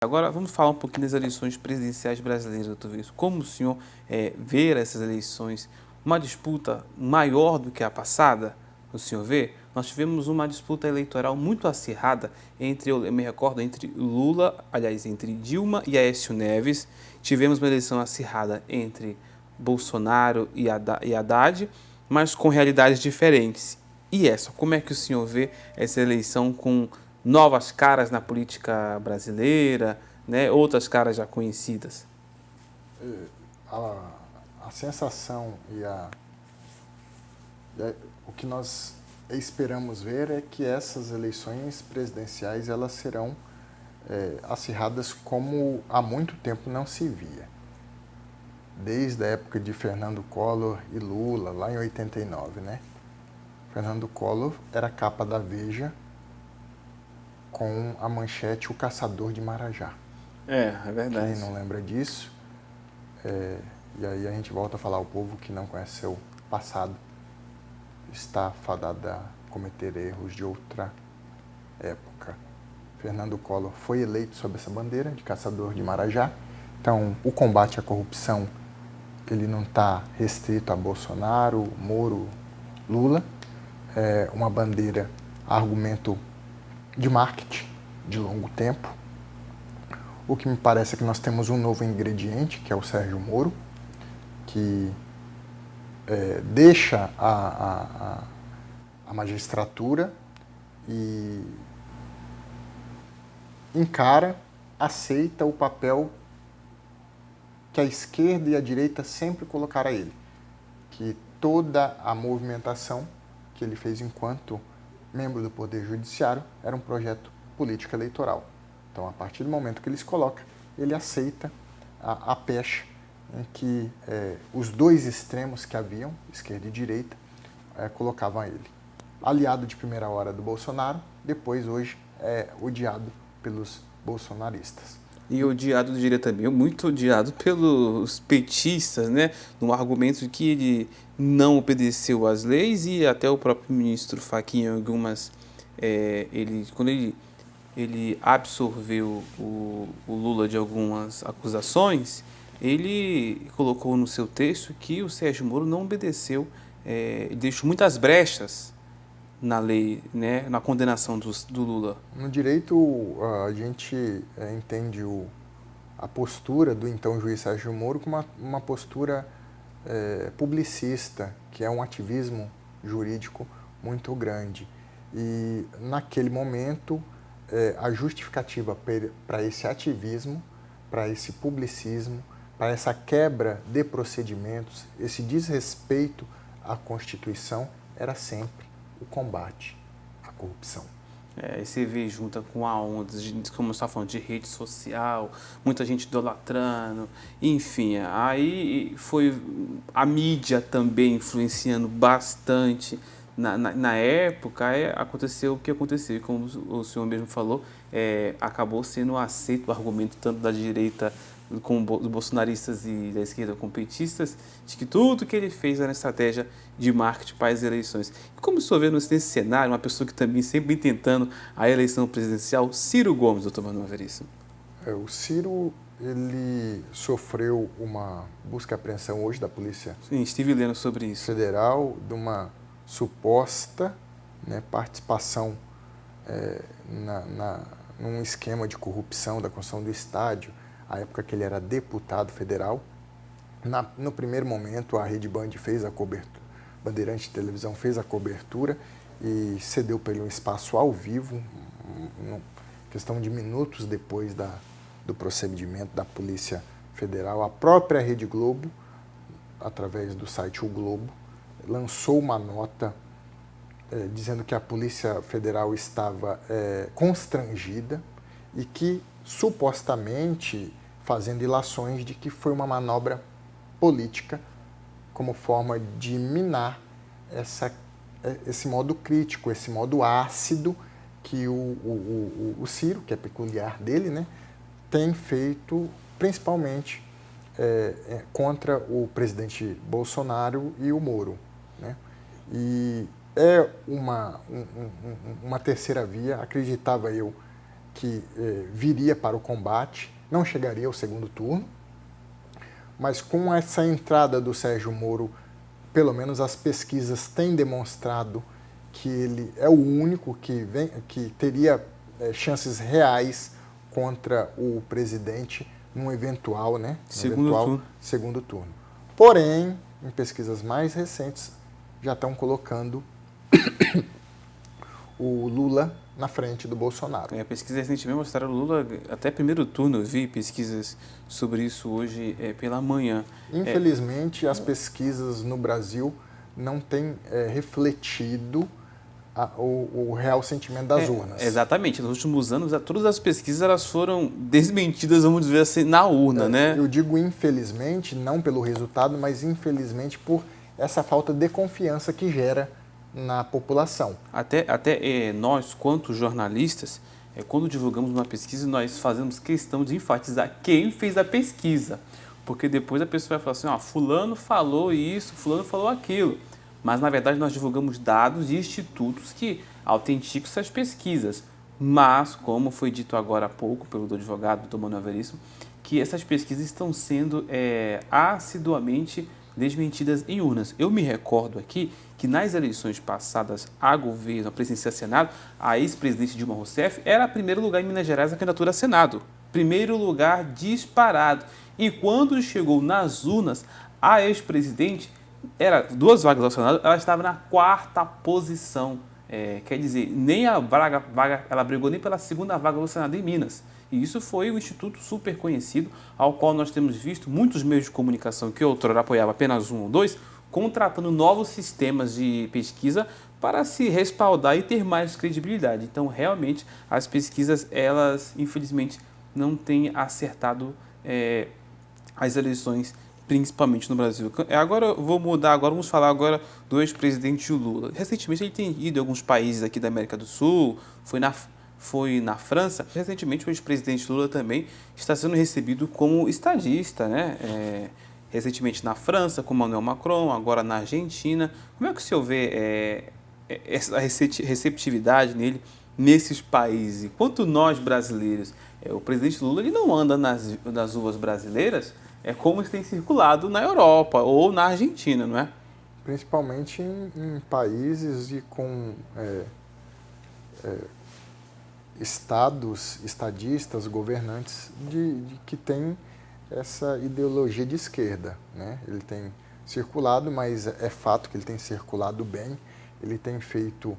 Agora vamos falar um pouquinho das eleições presidenciais brasileiras, doutor Wilson. Como o senhor vê essas eleições? Uma disputa maior do que a passada? O senhor vê? Nós tivemos uma disputa eleitoral muito acirrada entre, eu me recordo, entre Lula, aliás, entre Dilma e Aécio Neves. Tivemos uma eleição acirrada entre Bolsonaro e Haddad, mas com realidades diferentes. E essa, como é que o senhor vê essa eleição com novas caras na política brasileira, né? Outras caras já conhecidas? A sensação o que nós esperamos ver é que essas eleições presidenciais elas serão acirradas como há muito tempo não se via. Desde a época de Fernando Collor e Lula, lá em 89, né? Fernando Collor era a capa da Veja com a manchete O Caçador de Marajá. É verdade. Quem não lembra disso? E aí a gente volta a falar ao povo que não conhece seu passado está fadado a cometer erros de outra época. Fernando Collor foi eleito sob essa bandeira de caçador de Marajá. Então, o combate à corrupção ele não está restrito a Bolsonaro, Moro, Lula. É uma bandeira, argumento de marketing de longo tempo. O que me parece é que nós temos um novo ingrediente, que é o Sérgio Moro, que deixa a magistratura e encara, aceita o papel que a esquerda e a direita sempre colocaram a ele, que toda a movimentação que ele fez enquanto membro do Poder Judiciário era um projeto político eleitoral. Então, a partir do momento que ele se coloca, ele aceita a pecha em que os dois extremos que haviam, esquerda e direita, colocavam a ele. Aliado de primeira hora do Bolsonaro, depois hoje é odiado pelos bolsonaristas. E odiado, eu diria também, muito odiado pelos petistas, né? No argumento de que ele não obedeceu às leis e até o próprio ministro Fachin, algumas, quando ele absorveu o Lula de algumas acusações, ele colocou no seu texto que o Sérgio Moro não obedeceu, deixou muitas brechas na lei, né, na condenação do Lula. No direito, a gente entende a postura do então juiz Sérgio Moro como uma postura publicista, que é um ativismo jurídico muito grande. E, naquele momento, a justificativa para esse ativismo, para esse publicismo, para essa quebra de procedimentos, esse desrespeito à Constituição, era sempre o combate à corrupção. Aí você vê junta com a onda, como você está falando, de rede social, muita gente idolatrando, enfim, aí foi a mídia também influenciando bastante. Na época, aconteceu o que aconteceu, e como o senhor mesmo falou, acabou sendo aceito o argumento tanto da direita com os bolsonaristas e da esquerda com petistas, de que tudo que ele fez era estratégia de marketing para as eleições. E como o senhor vê nesse cenário, uma pessoa que também sempre vem tentando a eleição presidencial, Ciro Gomes, doutor Manuel Veríssimo? O Ciro, ele sofreu uma busca e apreensão hoje da Polícia Sim, estive lendo sobre isso. Federal de uma suposta participação num esquema de corrupção da construção do estádio, à época que ele era deputado federal. No primeiro momento, a Rede Band fez a cobertura, Bandeirante de Televisão fez a cobertura e cedeu para ele um espaço ao vivo, questão de minutos depois do procedimento da Polícia Federal. A própria Rede Globo, através do site O Globo, lançou uma nota dizendo que a Polícia Federal estava constrangida e que, supostamente, fazendo ilações de que foi uma manobra política como forma de minar esse modo crítico, esse modo ácido que o Ciro, que é peculiar dele, né, tem feito principalmente contra o presidente Bolsonaro e o Moro, né? E é uma terceira via, acreditava eu, que viria para o combate, não chegaria ao segundo turno, mas com essa entrada do Sérgio Moro, pelo menos as pesquisas têm demonstrado que ele é o único que teria chances reais contra o presidente num eventual, segundo turno. Porém, em pesquisas mais recentes, já estão colocando o Lula na frente do Bolsonaro. A pesquisa recentemente mostraram o Lula até primeiro turno. Eu vi pesquisas sobre isso hoje pela manhã. Infelizmente, as pesquisas no Brasil não têm refletido o real sentimento das urnas. Exatamente. Nos últimos anos, todas as pesquisas elas foram desmentidas, vamos dizer assim, na urna, né? Eu digo infelizmente, não pelo resultado, mas infelizmente por essa falta de confiança que gera na população. Até nós, quanto jornalistas, quando divulgamos uma pesquisa, nós fazemos questão de enfatizar quem fez a pesquisa. Porque depois a pessoa vai falar assim, fulano falou isso, fulano falou aquilo. Mas, na verdade, nós divulgamos dados de institutos que autenticam essas pesquisas. Mas, como foi dito agora há pouco pelo advogado, Dr. Manuel Veríssimo, que essas pesquisas estão sendo assiduamente desmentidas em urnas. Eu me recordo aqui que nas eleições passadas a governo, a presidência a Senado, a ex-presidente Dilma Rousseff era primeiro lugar em Minas Gerais na candidatura a Senado. Primeiro lugar disparado. E quando chegou nas urnas, a ex-presidente era 2 vagas ao Senado, ela estava na 4ª posição. Quer dizer, nem a vaga, ela brigou nem pela 2ª vaga do Senado em Minas. E isso foi um instituto super conhecido, ao qual nós temos visto muitos meios de comunicação que outrora apoiavam apenas 1 ou 2, contratando novos sistemas de pesquisa para se respaldar e ter mais credibilidade. Então, realmente, as pesquisas, elas, infelizmente, não têm acertado as eleições, principalmente no Brasil. Agora eu vou mudar, vamos falar agora do ex-presidente Lula. Recentemente ele tem ido em alguns países aqui da América do Sul, foi na França. Recentemente o ex-presidente Lula também está sendo recebido como estadista, né? Recentemente na França, com Emmanuel Macron, agora na Argentina. Como é que o senhor vê essa receptividade nele nesses países? Enquanto nós brasileiros, o presidente Lula ele não anda nas ruas brasileiras, como isso tem circulado na Europa ou na Argentina, não é? Principalmente em países e com estadistas, governantes de que têm essa ideologia de esquerda, né? Ele tem circulado, mas é fato que ele tem circulado bem, ele tem feito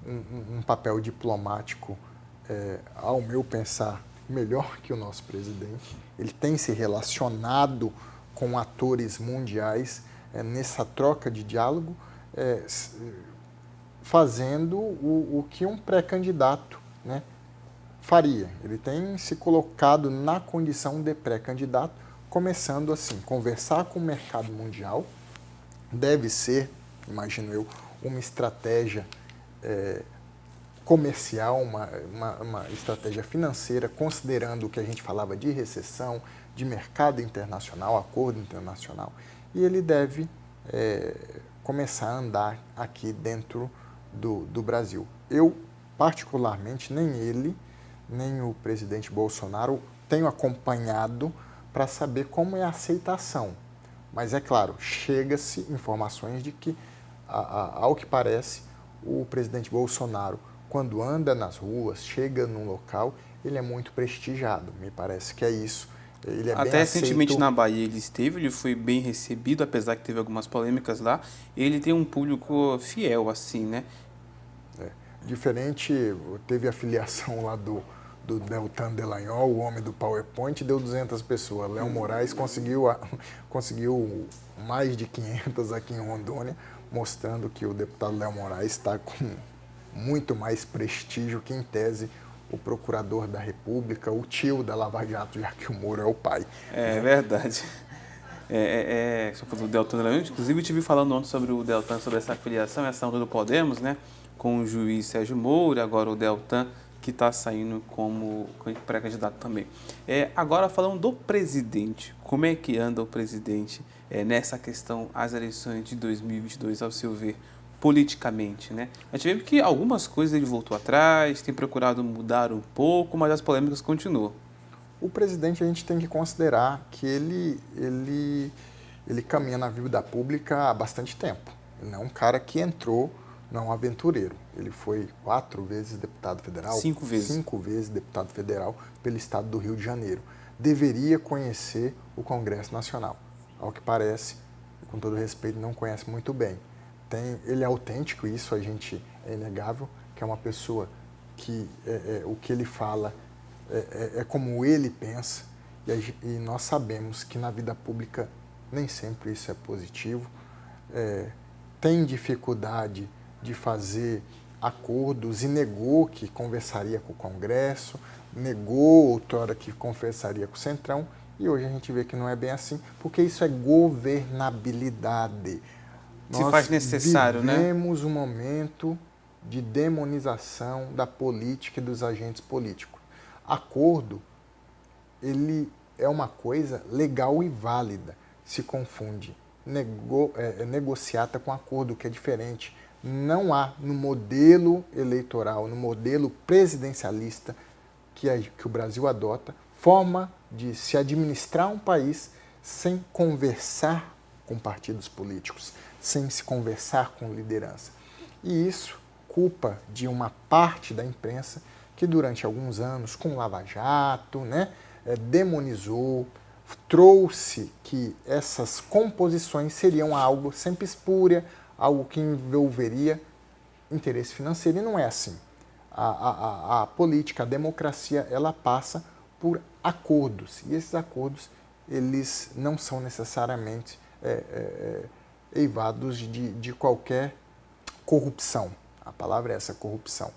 um papel diplomático, ao meu pensar, melhor que o nosso presidente. Ele tem se relacionado com atores mundiais nessa troca de diálogo, fazendo o que um pré-candidato, né, faria. Ele tem se colocado na condição de pré-candidato, começando assim, conversar com o mercado mundial. Deve ser, imagino eu, uma estratégia comercial, uma estratégia financeira, considerando o que a gente falava de recessão, de mercado internacional, acordo internacional, e ele deve começar a andar aqui dentro do Brasil. Eu, particularmente, nem ele, nem o presidente Bolsonaro tenho acompanhado para saber como é a aceitação. Mas, é claro, chega-se informações de que, ao que parece, o presidente Bolsonaro, quando anda nas ruas, chega num local, ele é muito prestigiado. Me parece que é isso. Ele é Até bem recentemente aceito. na Bahia ele foi bem recebido, apesar que teve algumas polêmicas lá. Ele tem um público fiel, assim, né? Diferente, teve a filiação lá do Deltan Dallagnol, o homem do PowerPoint, deu 200 pessoas. Léo Moraes conseguiu mais de 500 aqui em Rondônia, mostrando que o deputado Léo Moraes está com muito mais prestígio que, em tese, o procurador da República, o tio da Lava Jato, já que o Moro é o pai. É verdade. Só falando do Deltan Dallagnol, inclusive eu estive falando ontem sobre o Deltan, sobre essa filiação, essa onda do Podemos, né? Com o juiz Sérgio Moro, agora o Deltan, que está saindo como pré-candidato também. Agora falando do presidente, como é que anda o presidente nessa questão, as eleições de 2022, ao seu ver? politicamente, né? A gente vê que algumas coisas ele voltou atrás, tem procurado mudar um pouco, mas as polêmicas continuam. O presidente, a gente tem que considerar que ele caminha na vida pública há bastante tempo. Ele não é um cara que entrou, não é um aventureiro. Ele foi 4 vezes deputado federal, 5 vezes. 5 vezes deputado federal pelo estado do Rio de Janeiro. Deveria conhecer o Congresso Nacional. Ao que parece, com todo respeito, não conhece muito bem. Ele é autêntico, isso a gente é inegável, que é uma pessoa que o que ele fala é como ele pensa, e nós sabemos que na vida pública nem sempre isso é positivo. Tem dificuldade de fazer acordos e negou que conversaria com o Congresso, negou outrora que conversaria com o Centrão, e hoje a gente vê que não é bem assim, porque isso é governabilidade. Se faz necessário, né? Nós vivemos um momento de demonização da política e dos agentes políticos. Acordo, ele é uma coisa legal e válida. Se confunde negociata com acordo, que é diferente. Não há no modelo eleitoral, no modelo presidencialista que o Brasil adota, forma de se administrar um país sem conversar com partidos políticos, sem se conversar com liderança. E isso culpa de uma parte da imprensa que durante alguns anos, com Lava Jato, demonizou, trouxe que essas composições seriam algo sempre espúria, algo que envolveria interesse financeiro, e não é assim. A política, a democracia, ela passa por acordos, e esses acordos eles não são necessariamente eivados de qualquer corrupção. A palavra é essa, corrupção.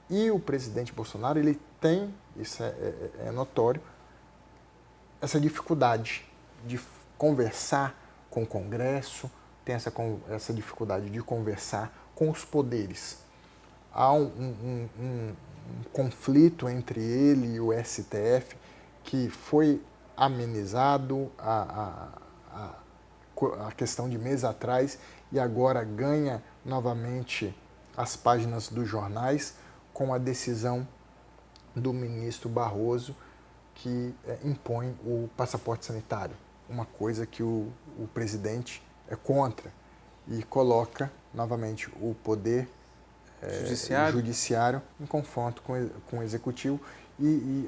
E o presidente Bolsonaro, ele tem, isso é notório, essa dificuldade de conversar com o Congresso, tem essa dificuldade de conversar com os poderes. Há um conflito entre ele e o STF que foi amenizado a questão de mês atrás e agora ganha novamente as páginas dos jornais com a decisão do ministro Barroso que impõe o passaporte sanitário, uma coisa que o presidente é contra e coloca novamente o poder judiciário em confronto com o executivo e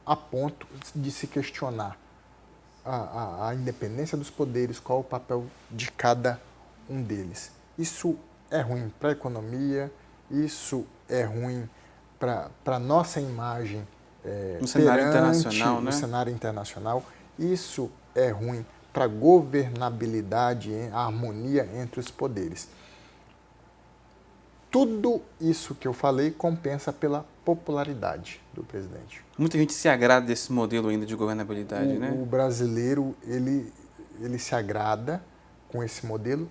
a ponto de se questionar a independência dos poderes, qual o papel de cada um deles. Isso é ruim para a economia, isso é ruim para a nossa imagem no cenário internacional, no cenário internacional. Isso é ruim para a governabilidade, a harmonia entre os poderes. Tudo isso que eu falei compensa pela popularidade do presidente. Muita gente se agrada desse modelo ainda de governabilidade, né? O brasileiro, ele se agrada com esse modelo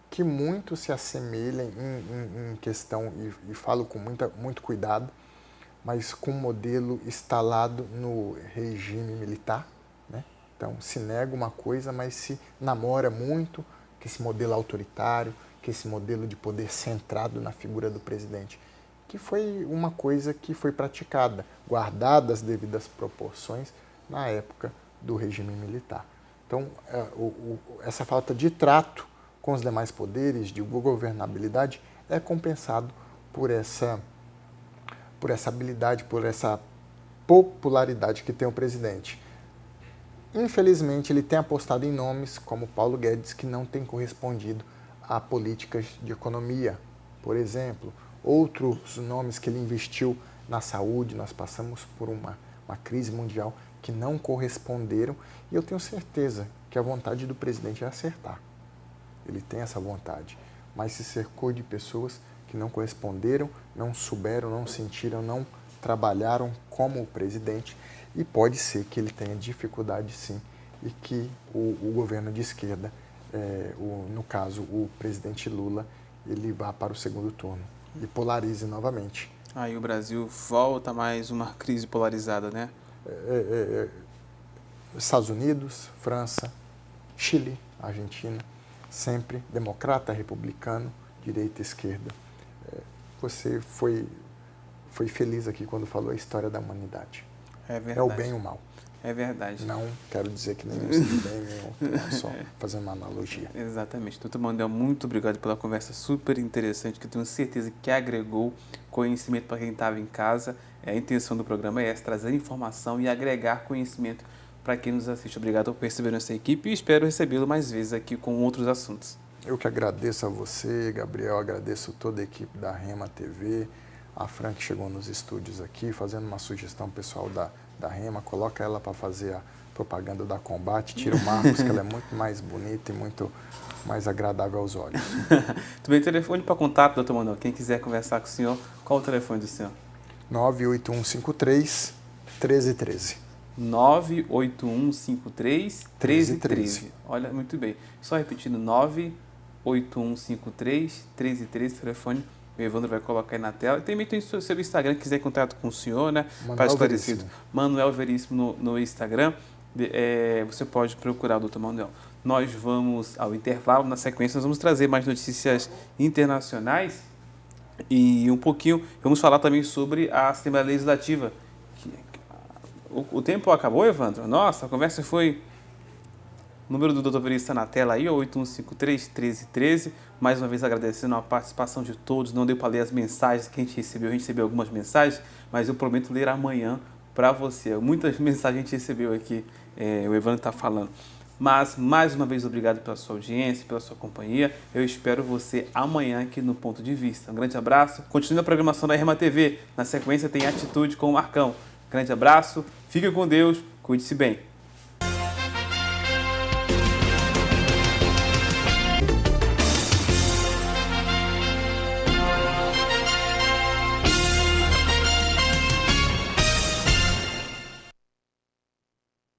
que muito se assemelha em questão, e falo com muito cuidado, mas com um modelo instalado no regime militar, né? Então, se nega uma coisa, mas se namora muito que esse modelo autoritário, que esse modelo de poder centrado na figura do presidente, que foi uma coisa que foi praticada, guardada as devidas proporções, na época do regime militar. Então, essa falta de trato com os demais poderes, de governabilidade, é compensado por essa habilidade, por essa popularidade que tem o presidente. Infelizmente, ele tem apostado em nomes como Paulo Guedes, que não tem correspondido a políticas de economia, por exemplo. Outros nomes que ele investiu na saúde, nós passamos por uma crise mundial que não corresponderam, e eu tenho certeza que a vontade do presidente é acertar. Ele tem essa vontade, mas se cercou de pessoas que não corresponderam, não souberam, não sentiram, não trabalharam como o presidente, e pode ser que ele tenha dificuldade sim, e que o governo de esquerda, no caso o presidente Lula, ele vá para o segundo turno e polarize novamente. Aí o Brasil volta a mais uma crise polarizada, né? Estados Unidos, França, Chile, Argentina, sempre democrata, republicano, direita, esquerda. Você foi feliz aqui quando falou a história da humanidade. É verdade. É o bem e o mal. É verdade. Não quero dizer que nem o bem, nem o mal, só fazendo uma analogia. Exatamente. Doutor Manuel, muito obrigado pela conversa super interessante, que eu tenho certeza que agregou conhecimento para quem estava em casa. A intenção do programa é essa, trazer informação e agregar conhecimento para quem nos assiste. Obrigado por receber nossa equipe e espero recebê-lo mais vezes aqui com outros assuntos. Eu que agradeço a você, Gabriel, agradeço toda a equipe da Rema TV, a Fran que chegou nos estúdios aqui, fazendo uma sugestão pessoal da Rema, coloca ela para fazer a propaganda da Combate, tira o Marcos, que ela é muito mais bonita e muito mais agradável aos olhos. Tudo bem, telefone para contato, doutor Manuel, quem quiser conversar com o senhor, qual o telefone do senhor? 98153 1313. 98153-1313. Olha, muito bem. Só repetindo, 98153-1313, telefone. O Evandro vai colocar aí na tela. Também tem o seu Instagram, quiser contato com o senhor, né? Manuel Veríssimo. Manuel Veríssimo no Instagram. Você pode procurar o Dr. Manuel. Nós vamos ao intervalo. Na sequência, nós vamos trazer mais notícias internacionais e um pouquinho. Vamos falar também sobre a Assembleia Legislativa. O tempo acabou, Evandro? Nossa, a conversa foi... O número do Dr. Veríssimo está na tela aí, 8153-1313. Mais uma vez agradecendo a participação de todos. Não deu para ler as mensagens que a gente recebeu. A gente recebeu algumas mensagens, mas eu prometo ler amanhã para você. Muitas mensagens a gente recebeu aqui, o Evandro está falando. Mas, mais uma vez, obrigado pela sua audiência, pela sua companhia. Eu espero você amanhã aqui no Ponto de Vista. Um grande abraço. Continue a programação da Rema TV. Na sequência tem Atitude com o Marcão. Grande abraço. Fique com Deus. Cuide-se bem.